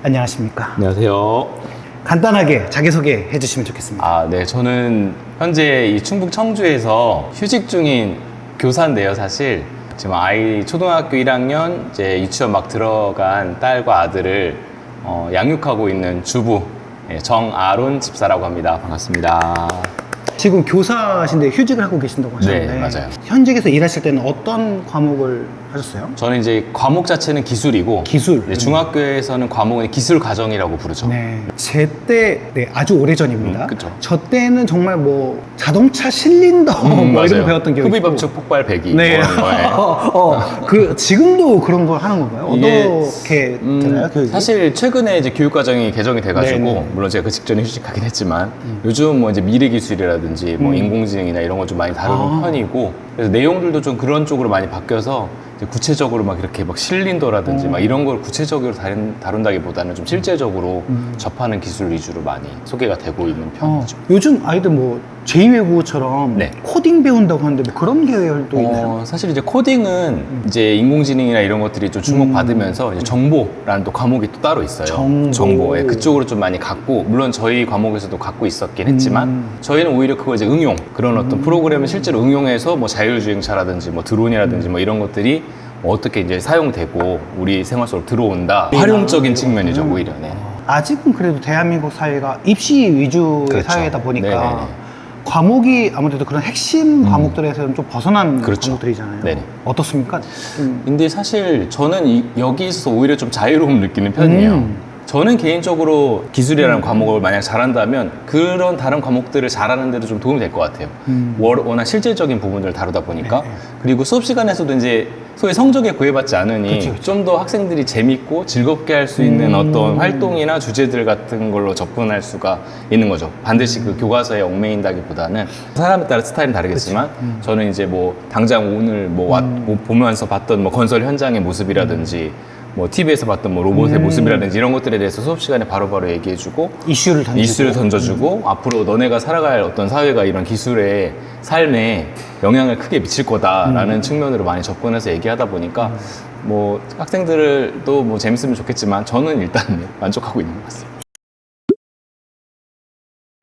안녕하십니까. 안녕하세요. 간단하게 자기소개 해주시면 좋겠습니다. 네. 저는 현재 이 충북 청주에서 휴직 중인 교사인데요, 사실. 지금 아이 초등학교 1학년 이제 유치원 막 들어간 딸과 아들을 양육하고 있는 주부 정아론 집사라고 합니다. 반갑습니다. 지금 교사신데 휴직을 하고 계신다고 하셨는데 네, 맞아요. 현직에서 일하실 때는 어떤 과목을 하셨어요? 저는 이제 과목 자체는 기술이고 기술. 이제 중학교에서는 과목은 기술 과정이라고 부르죠. 네. 제 때, 아주 오래 전입니다. 그쵸. 저 때는 정말 뭐 자동차 실린더 뭐 이런 거 배웠던 기억이 있고. 흡입압축 폭발 배기 네. 뭐 이런 거에. 지금도 그런 걸 하는 건가요? 이게, 어떻게 되나요? 교육이? 사실 최근에 이제 교육 과정이 개정이 돼가지고 네네. 물론 제가 그 직전에 휴직하긴 했지만 요즘 뭐 이제 미래 기술이라든지 뭐 인공지능이나 이런 거 좀 많이 다루는 편이고 그래서 내용들도 좀 그런 쪽으로 많이 바뀌어서 이제 구체적으로 막 이렇게 막 실린더라든지 막 이런 걸 구체적으로 다룬다기보다는 좀 실제적으로 접하는 기술 위주로 많이 소개가 되고 있는 편이죠. 요즘 아이들 뭐 제2외국어처럼 네. 코딩 배운다고 하는데 뭐 그런 계열도 있나요? 사실 이제 코딩은 이제 인공지능이나 이런 것들이 좀 주목받으면서 이제 정보라는 또 과목이 또 따로 있어요. 정보. 예, 그쪽으로 좀 많이 갖고 물론 저희 과목에서도 갖고 있었긴 했지만 저희는 오히려 그거 이제 응용 그런 어떤 프로그램을 실제로 응용해서 뭐 자율주행차라든지 뭐 드론이라든지 뭐 이런 것들이 뭐 어떻게 이제 사용되고 우리 생활 속으로 들어온다. 활용적인 측면이죠, 오히려. 네. 아직은 그래도 대한민국 사회가 입시 위주의 그렇죠. 사회다 보니까 네네네. 과목이 아무래도 그런 핵심 과목들에서는 좀 벗어난 그렇죠. 과목들이잖아요. 네네. 어떻습니까? 근데 사실 저는 여기 있어서 오히려 좀 자유로움 느끼는 편이에요. 저는 개인적으로 기술이라는 과목을 만약 잘한다면 그런 다른 과목들을 잘하는 데도 좀 도움이 될 것 같아요. 워낙 실질적인 부분들을 다루다 보니까. 네. 그리고 수업 시간에서도 이제 소위 성적에 구애받지 않으니 그쵸, 그쵸. 좀 더 학생들이 재밌고 즐겁게 할 수 있는 어떤 활동이나 주제들 같은 걸로 접근할 수가 있는 거죠. 반드시 그 교과서에 얽매인다기보다는 사람에 따라 스타일은 다르겠지만 저는 이제 뭐 당장 오늘 뭐 보면서 봤던 뭐 건설 현장의 모습이라든지 뭐 TV에서 봤던 뭐 로봇의 모습이라든지 이런 것들에 대해서 수업 시간에 바로바로 얘기해주고 이슈를 던져주고 앞으로 너네가 살아갈 어떤 사회가 이런 기술의 삶에 영향을 크게 미칠 거다라는 측면으로 많이 접근해서 얘기하다 보니까 뭐 학생들도 뭐 재밌으면 좋겠지만 저는 일단 만족하고 있는 것 같습니다.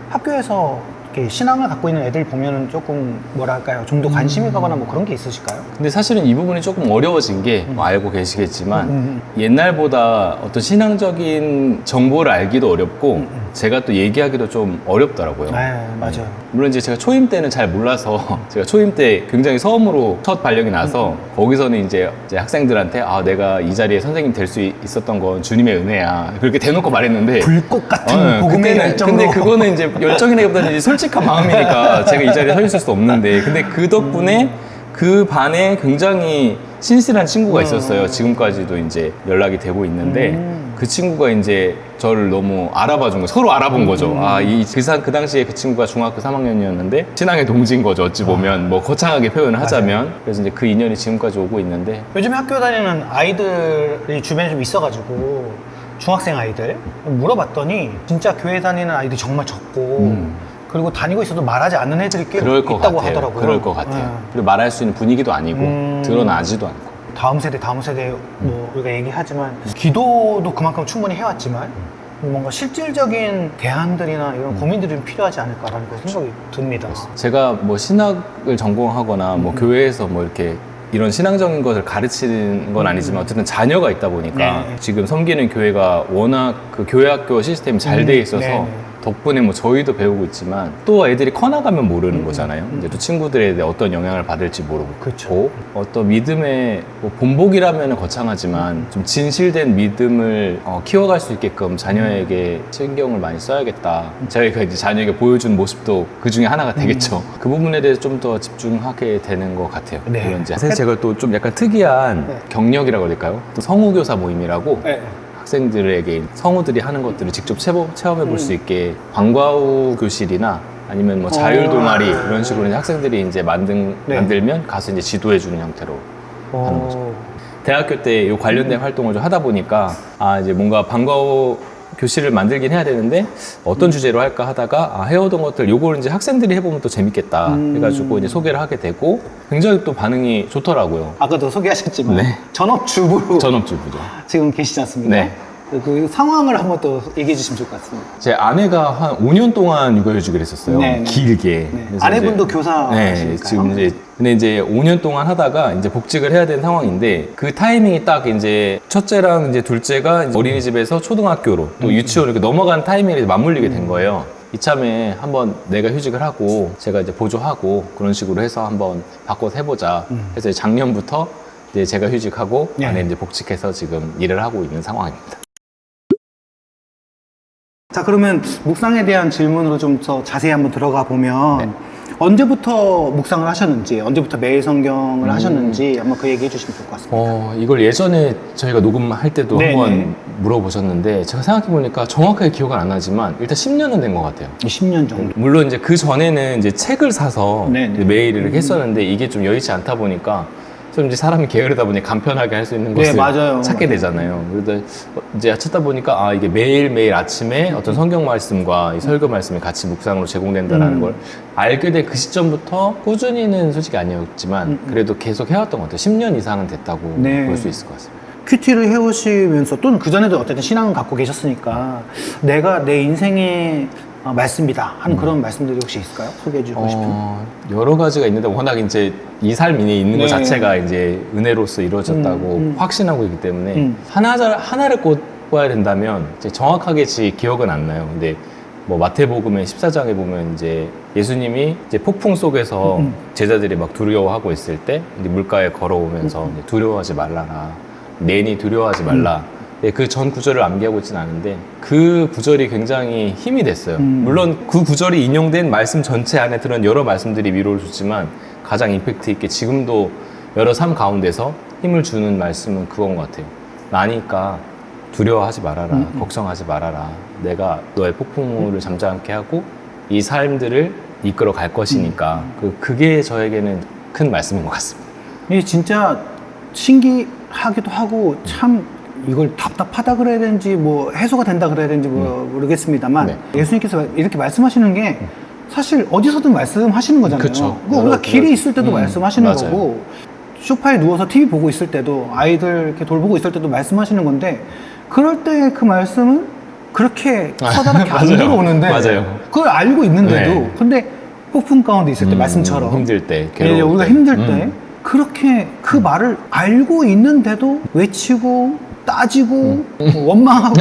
학교에서 이렇게 신앙을 갖고 있는 애들 보면은 조금 뭐랄까요? 좀 더 관심이 가거나 뭐 그런 게 있으실까요? 근데 사실은 이 부분이 조금 어려워진 게 뭐 알고 계시겠지만 옛날보다 어떤 신앙적인 정보를 알기도 어렵고 제가 또 얘기하기도 좀 어렵더라고요. 네, 맞아요. 물론 이제 제가 초임 때는 잘 몰라서 제가 초임 때 굉장히 처음으로 첫 발령이 나서 거기서는 이제 학생들한테 내가 이 자리에 선생님 될 수 있었던 건 주님의 은혜야 그렇게 대놓고 말했는데 불꽃 같은 복음의 열정으로. 근데 그거는 이제 열정이라기보다는 이제 솔직한 마음이니까 제가 이 자리에 서 있을 수 없는데 근데 그 덕분에 그 반에 굉장히 신실한 친구가 있었어요. 지금까지도 이제 연락이 되고 있는데 그 친구가 이제 저를 너무 알아봐 준 거, 서로 알아본 거죠. 그 당시에 그 친구가 중학교 3학년이었는데 신앙의 동지인 거죠. 어찌 보면 뭐 거창하게 표현을 하자면 그래서 이제 그 인연이 지금까지 오고 있는데 요즘에 학교 다니는 아이들이 주변에 좀 있어가지고 중학생 아이들 물어봤더니 진짜 교회 다니는 아이들이 정말 적고 그리고 다니고 있어도 말하지 않는 애들이 꽤 그럴 것 있다고 같아요. 하더라고요. 그럴 것 같아요. 그리고 말할 수 있는 분위기도 아니고 드러나지도 않고. 다음 세대 뭐 우리가 얘기하지만 기도도 그만큼 충분히 해왔지만 뭔가 실질적인 대안들이나 이런 고민들이 좀 필요하지 않을까라는 생각이 듭니다. 제가 뭐 신학을 전공하거나 뭐 교회에서 뭐 이렇게 이런 신앙적인 것을 가르치는 건 아니지만 어쨌든 자녀가 있다 보니까 지금 섬기는 교회가 워낙 그 교회학교 시스템이 잘 돼 있어서 덕분에 뭐 저희도 배우고 있지만 또 애들이 커나가면 모르는 거잖아요. 이제 또 친구들에 대해 어떤 영향을 받을지 모르고. 그렇죠. 어떤 믿음의 뭐 본보기라면 거창하지만 좀 진실된 믿음을 키워갈 수 있게끔 자녀에게 신경을 많이 써야겠다. 저희가 이제 자녀에게 보여준 모습도 그 중에 하나가 되겠죠. 그 부분에 대해서 좀 더 집중하게 되는 것 같아요. 네. 물론 이제 사실 제가 또 좀 약간 특이한 경력이라고 해야 될까요? 또 성우교사 모임이라고 학생들에게 성우들이 하는 것들을 직접 체험해 볼 수 있게 방과후 교실이나 아니면 뭐 자율 동아리 이런 식으로 이제 학생들이 이제 만들면 가서 이제 지도해 주는 형태로 하는 거죠. 대학교 때 이 관련된 활동을 좀 하다 보니까 이제 뭔가 방과후 교실을 만들긴 해야 되는데 어떤 주제로 할까 하다가 해오던 것들 요거를 이제 학생들이 해보면 또 재밌겠다 해가지고 이제 소개를 하게 되고 굉장히 또 반응이 좋더라고요. 아까도 소개하셨지만 네. 전업주부로 전업주부죠. 지금 계시지 않습니까? 네. 그 상황을 한번 또 얘기해 주시면 좋을 것 같습니다. 제 아내가 한 5년 동안 육아휴직을 했었어요. 네, 네. 길게. 네. 그래서 아내분도 이제- 교사시니까요. 네, 지금 이제 근데 이제 5년 동안 하다가 이제 복직을 해야 되는 상황인데 그 타이밍이 딱 이제 첫째랑 이제 둘째가 이제 어린이집에서 초등학교로 또 유치원으로 이렇게 넘어간 타이밍에 맞물리게 된 거예요. 이참에 한번 내가 휴직을 하고 제가 이제 보조하고 그런 식으로 해서 한번 바꿔서 해보자. 그래서 작년부터 이제 제가 휴직하고 네. 아내 이제 복직해서 지금 일을 하고 있는 상황입니다. 자, 그러면 묵상에 대한 질문으로 좀 더 자세히 한번 들어가 보면 네. 언제부터 묵상을 하셨는지, 언제부터 매일 성경을 하셨는지 한번 그 얘기해 주시면 좋을 것 같습니다. 이걸 예전에 저희가 녹음할 때도 네네. 한번 물어보셨는데 제가 생각해보니까 정확하게 기억은 안 나지만 일단 10년은 된 것 같아요. 10년 정도. 물론 이제 그 전에는 이제 책을 사서 네네. 이제 매일 이렇게 했었는데 이게 좀 여의치 않다 보니까 좀 이제 사람이 게으르다 보니 간편하게 할 수 있는 네, 것을 맞아요. 찾게 맞아요. 되잖아요. 그래서 이제 찾다 보니까 아 이게 매일매일 아침에 어떤 성경 말씀과 이 설교 말씀이 같이 묵상으로 제공된다는 걸 알게 된 그 시점부터 꾸준히는 솔직히 아니었지만 그래도 계속 해왔던 것 같아요. 10년 이상은 됐다고 네. 볼 수 있을 것 같습니다. 큐티를 해오시면서 또는 그전에도 어쨌든 신앙을 갖고 계셨으니까 내가 내 인생의 말씀이다 하는 그런 말씀들이 혹시 있을까요? 소개해 주고 싶은? 여러 가지가 있는데 워낙 이제 이 삶이 있는 네. 것 자체가 이제 은혜로서 이루어졌다고 확신하고 있기 때문에 하나를 꼽아야 된다면 이제 정확하게 제 기억은 안 나요. 근데 뭐 마태복음의 14장에 보면 이제 예수님이 이제 폭풍 속에서 제자들이 막 두려워하고 있을 때 이제 물가에 걸어오면서 이제 두려워하지 말라라. 내니 두려워하지 말라. 그 전 구절을 암기하고 있지는 않은데 그 구절이 굉장히 힘이 됐어요. 물론 그 구절이 인용된 말씀 전체 안에 들은 여러 말씀들이 위로를 줬지만 가장 임팩트 있게 지금도 여러 삶 가운데서 힘을 주는 말씀은 그건 것 같아요. 나니까 두려워하지 말아라. 걱정하지 말아라. 내가 너의 폭풍우를 잠잠케 하고 이 삶들을 이끌어 갈 것이니까 그게 저에게는 큰 말씀인 것 같습니다. 이게 진짜 신기하기도 하고 참 이걸 답답하다 그래야 되는지 뭐 해소가 된다 그래야 되는지 모르겠습니다만 네. 예수님께서 이렇게 말씀하시는 게 사실 어디서든 말씀하시는 거잖아요. 그쵸. 그거 우리가 길에 있을 때도 말씀하시는 맞아요. 거고 소파에 누워서 TV 보고 있을 때도 아이들 이렇게 돌보고 있을 때도 말씀하시는 건데 그럴 때 그 말씀은 그렇게 커다랗게 안 맞아요. 들어오는데 맞아요. 그걸 알고 있는데도 네. 근데 폭풍 가운데 있을 때 말씀처럼 힘들 때, 예, 괴로울 우리가 때. 힘들 때 그렇게 그 말을 알고 있는데도 외치고 따지고 원망하고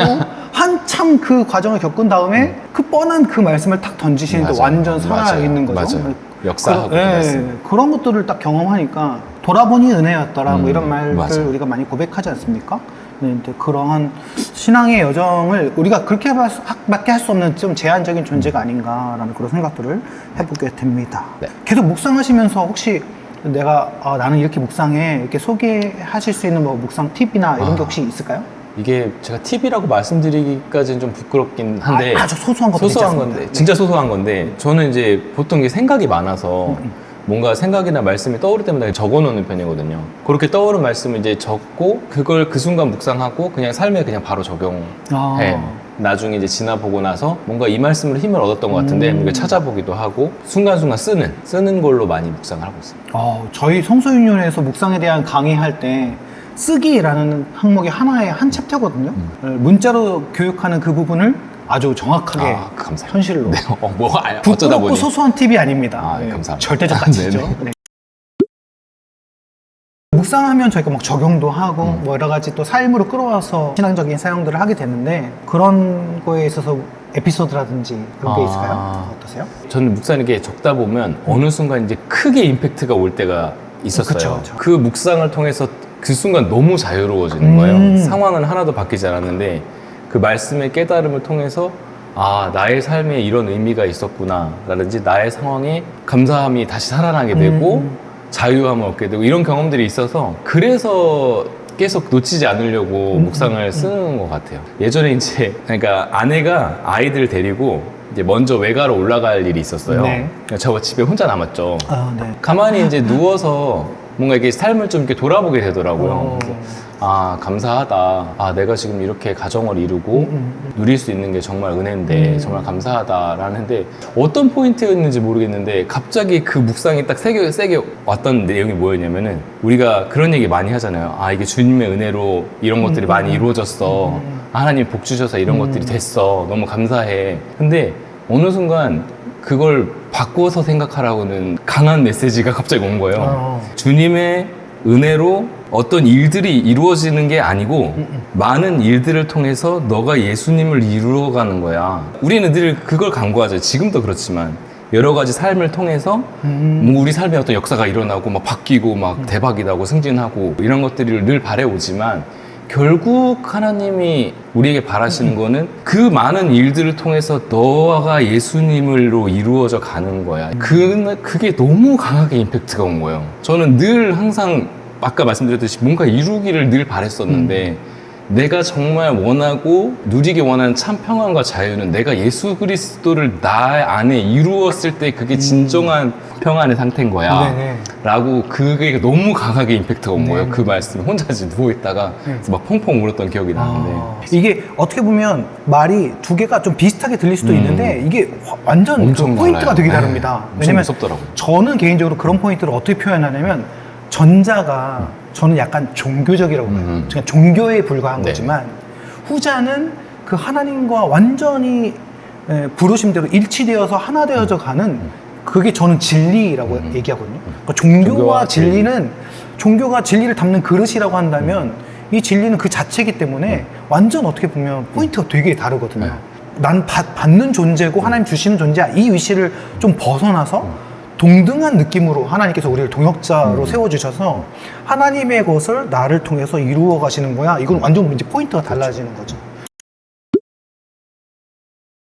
한참 그 과정을 겪은 다음에 그 뻔한 그 말씀을 딱 던지시는데 맞아요. 완전 살아있는 맞아요. 거죠. 맞아요. 역사하고 예, 말씀. 그런 것들을 딱 경험하니까 돌아보니 은혜였더라 뭐 이런 말들 맞아요. 우리가 많이 고백하지 않습니까? 네, 근데 그러한 신앙의 여정을 우리가 그렇게 밖에 할 수 없는 좀 제한적인 존재가 아닌가라는 그런 생각들을 해보게 됩니다. 네. 계속 묵상하시면서 혹시 내가 나는 이렇게 묵상해 이렇게 소개하실 수 있는 뭐 묵상 팁이나 이런 게 혹시 있을까요? 이게 제가 팁이라고 말씀드리기까지는 좀 부끄럽긴 한데 아주 소소한 것도 소소한 있지 건데 않습니까? 진짜 소소한 건데 저는 이제 보통 이게 생각이 많아서 뭔가 생각이나 말씀이 떠오를 때마다 적어놓는 편이거든요. 그렇게 떠오른 말씀을 이제 적고 그걸 그 순간 묵상하고 그냥 삶에 그냥 바로 적용해. 나중에 이제 지나보고 나서 뭔가 이 말씀으로 힘을 얻었던 것 같은데 이걸 찾아보기도 하고 순간순간 쓰는 걸로 많이 묵상을 하고 있습니다. 저희 성소윤년에서 묵상에 대한 강의할 때 쓰기라는 항목이 하나의 한 챕터거든요. 문자로 교육하는 그 부분을 아주 정확하게 감사합니다. 현실로 네, 어쩌다 부끄럽고 보니 소소한 팁이 아닙니다. 네, 감사합니다. 절대적 가치죠. 네네. 네. 묵상하면 저희가 막 적용도 하고 뭐 여러 가지 또 삶으로 끌어와서 신앙적인 사용들을 하게 되는데 그런 거에 있어서 에피소드라든지 그런 게 있을까요? 어떠세요? 저는 묵상이 게 적다 보면 어느 순간 이제 크게 임팩트가 올 때가 있었어요. 그쵸, 그쵸. 그 묵상을 통해서 그 순간 너무 자유로워지는 거예요. 상황은 하나도 바뀌지 않았는데 그 말씀의 깨달음을 통해서 나의 삶에 이런 의미가 있었구나 라든지 나의 상황에 감사함이 다시 살아나게 되고 자유함을 얻게 되고 이런 경험들이 있어서 그래서 계속 놓치지 않으려고 묵상을 쓰는 것 같아요. 예전에 이제 그러니까 아내가 아이들 데리고 이제 먼저 외가로 올라갈 일이 있었어요. 네. 저 집에 혼자 남았죠. 네. 가만히 이제 누워서 뭔가 이게 삶을 좀 이렇게 돌아보게 되더라고요. 그래서 아, 감사하다. 아, 내가 지금 이렇게 가정을 이루고 누릴 수 있는 게 정말 은혜인데 정말 감사하다라는데 어떤 포인트였는지 모르겠는데 갑자기 그 묵상이 딱 세게 왔던 내용이 뭐였냐면은 우리가 그런 얘기 많이 하잖아요. 아, 이게 주님의 은혜로 이런 것들이 많이 이루어졌어. 아, 하나님 복 주셔서 이런 것들이 됐어. 너무 감사해. 근데 어느 순간 그걸 바꿔서 생각하라고는 강한 메시지가 갑자기 온 거예요. 주님의 은혜로 어떤 일들이 이루어지는 게 아니고 많은 일들을 통해서 너가 예수님을 이루어가는 거야. 우리는 늘 그걸 간구하죠. 지금도 그렇지만 여러 가지 삶을 통해서 뭐 우리 삶에 어떤 역사가 일어나고 막 바뀌고 막 대박이다고 승진하고 이런 것들을 늘 바래오지만 결국 하나님이 우리에게 바라시는 거는 그 많은 일들을 통해서 너가 예수님으로 이루어져 가는 거야. 그게 너무 강하게 임팩트가 온 거예요. 저는 늘 항상 아까 말씀드렸듯이 뭔가 이루기를 늘 바랬었는데 내가 정말 원하고 누리기 원하는 참 평안과 자유는 내가 예수 그리스도를 나 안에 이루었을 때 그게 진정한 평안의 상태인 거야. 네네. 라고 그게 너무 강하게 임팩트가 온 네. 거예요. 그 말씀 혼자 누워있다가 그래서 막 펑펑 울었던 기억이 나는데 이게 어떻게 보면 말이 두 개가 좀 비슷하게 들릴 수도 있는데 이게 완전 그 엄청 포인트가 달라요. 되게 네. 다릅니다. 엄청 왜냐면 무섭더라고요. 저는 개인적으로 그런 포인트를 어떻게 표현하냐면 전자가 저는 약간 종교적이라고 봐요. 그냥 종교에 불과한 네. 거지만 후자는 그 하나님과 완전히 부르심대로 일치되어서 하나 되어져 가는 그게 저는 진리라고 얘기하거든요. 그러니까 종교와 진리는 종교가 진리를 담는 그릇이라고 한다면 이 진리는 그 자체이기 때문에 완전 어떻게 보면 포인트가 되게 다르거든요. 네. 난 받는 존재고 하나님 주시는 존재야. 이 위치를 좀 벗어나서 동등한 느낌으로 하나님께서 우리를 동역자로 세워주셔서 하나님의 것을 나를 통해서 이루어 가시는 거야. 이건 완전 이제 포인트가 달라지는 거죠.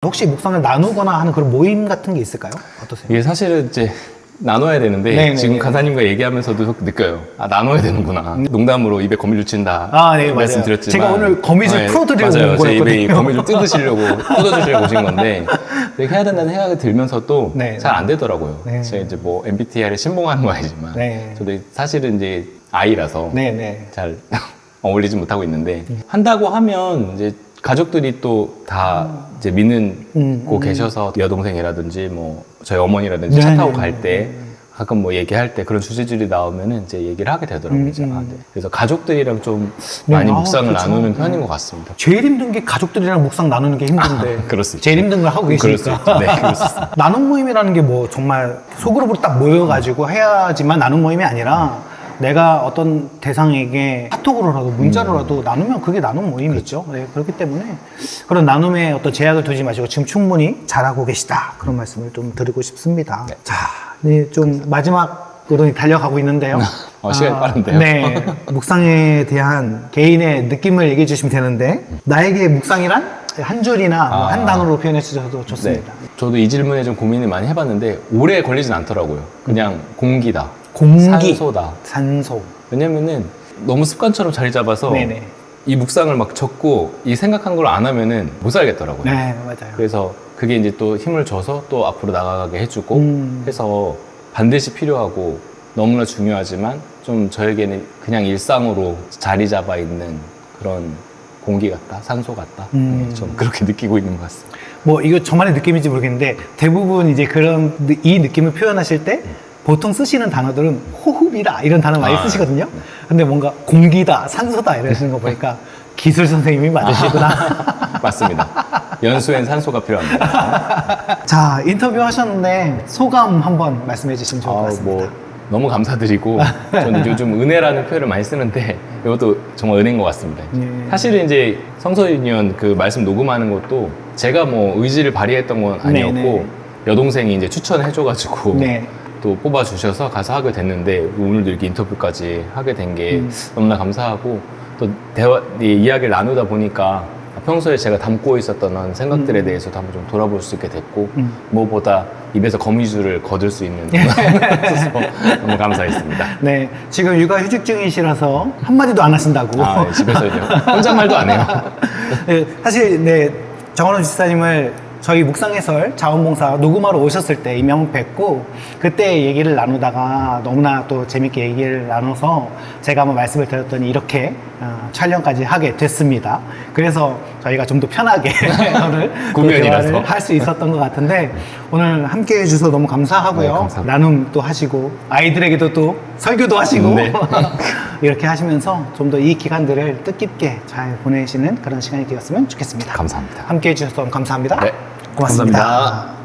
혹시 묵상을 나누거나 하는 그런 모임 같은 게 있을까요? 어떠세요? 이게 사실은 이제 나눠야 되는데 네네. 지금 간사님과 얘기하면서도 느껴요. 아, 나눠야 되는구나. 농담으로 입에 거미줄 친다. 아, 네, 말씀드렸지만 제가 오늘 거미줄 풀어드리려고 맞아요. 온 제 입에 거였거든요. 이 거미줄 뜯으시려고 뜯어주시려고 오신 건데 이렇게 해야 된다는 생각이 들면서도 네. 잘 안 되더라고요. 네. 제가 이제 뭐 MBTI를 신봉하는 건 아니지만 네. 저도 사실은 이제 I라서 네네. 잘 어울리지 못하고 있는데 한다고 하면 이제 가족들이 또 다 이제 믿고 계셔서 여동생이라든지 뭐 저희 어머니라든지 차 네네. 타고 갈 때 가끔 뭐 얘기할 때 그런 주제들이 나오면은 이제 얘기를 하게 되더라고요. 이제. 아, 네. 그래서 가족들이랑 좀 네, 많이 아, 묵상을 그렇죠. 나누는 편인 것 같습니다. 제일 힘든 게 가족들이랑 묵상 나누는 게 힘든데 그럴 수 있죠. 제일 힘든 걸 하고 그럴 수 계시니까. 있죠. 네, 그럴 수 있습니다. 나눔 모임이라는 게 뭐 정말 소그룹으로 딱 모여가지고 해야지만 나눔 모임이 아니라 내가 어떤 대상에게 카톡으로라도 문자로라도 나누면 그게 나눔 모임이죠. 네, 그렇기 때문에 그런 나눔에 어떤 제약을 두지 마시고 지금 충분히 잘하고 계시다. 그런 말씀을 좀 드리고 싶습니다. 네. 자, 네, 좀 마지막으로 달려가고 있는데요. 시간이 빠른데요. 네, 묵상에 대한 개인의 느낌을 얘기해 주시면 되는데 나에게 묵상이란 한 줄이나 뭐한 단어로 표현해 주셔도 좋습니다. 네. 저도 이 질문에 좀 고민을 많이 해봤는데 오래 걸리진 않더라고요. 그냥 공기다. 공기, 산소다. 산소. 왜냐면은 너무 습관처럼 자리 잡아서 네네. 이 묵상을 막 적고 이 생각한 걸 안 하면은 못 살겠더라고요. 네, 맞아요. 그래서 그게 이제 또 힘을 줘서 또 앞으로 나가게 해주고 해서 반드시 필요하고 너무나 중요하지만 좀 저에게는 그냥 일상으로 자리 잡아 있는 그런 공기 같다, 산소 같다. 네, 좀 그렇게 느끼고 있는 것 같습니다. 뭐 이거 저만의 느낌인지 모르겠는데 대부분 이제 그런 이 느낌을 표현하실 때 보통 쓰시는 단어들은 호흡이다 이런 단어 많이 쓰시거든요. 근데 뭔가 공기다, 산소다 이러시는 거 보니까 기술 선생님이 맞으시구나. 맞습니다. 연수엔 산소가 필요합니다. 자, 인터뷰 하셨는데 소감 한번 말씀해 주시면 좋을 것 같습니다. 뭐 너무 감사드리고 저는 요즘 은혜라는 표현을 많이 쓰는데 이것도 정말 은혜인 것 같습니다. 네. 사실은 이제 성서유니언 그 말씀 녹음하는 것도 제가 뭐 의지를 발휘했던 건 아니었고 네. 여동생이 이제 추천해줘가지고 네. 또 뽑아주셔서 가서 하게 됐는데 오늘도 이렇게 인터뷰까지 하게 된 게 너무나 감사하고 또 이야기를 나누다 보니까 평소에 제가 담고 있었던 생각들에 대해서도 한번 좀 돌아볼 수 있게 됐고 무엇보다 입에서 거미줄을 거둘 수 있는 있어서 너무 감사했습니다. 네, 지금 육아휴직 중이시라서 한마디도 안 하신다고. 네, 집에서요. 혼잣말도 안 해요. 네, 사실 네, 정원호 집사님을 저희 묵상해설 자원봉사 녹음하러 오셨을 때 이명 뵙고 그때 얘기를 나누다가 너무나 또 재밌게 얘기를 나눠서 제가 한번 말씀을 드렸더니 이렇게 촬영까지 하게 됐습니다. 그래서 저희가 좀 더 편하게 오늘 구면이라서 할 수 있었던 것 같은데 오늘 함께 해주셔서 너무 감사하고요. 네, 감사합니다. 나눔 또 하시고 아이들에게도 또 설교도 하시고 네. 이렇게 하시면서 좀 더 이 기간들을 뜻깊게 잘 보내시는 그런 시간이 되었으면 좋겠습니다. 감사합니다. 함께 해주셔서 감사합니다. 네, 고맙습니다. 감사합니다.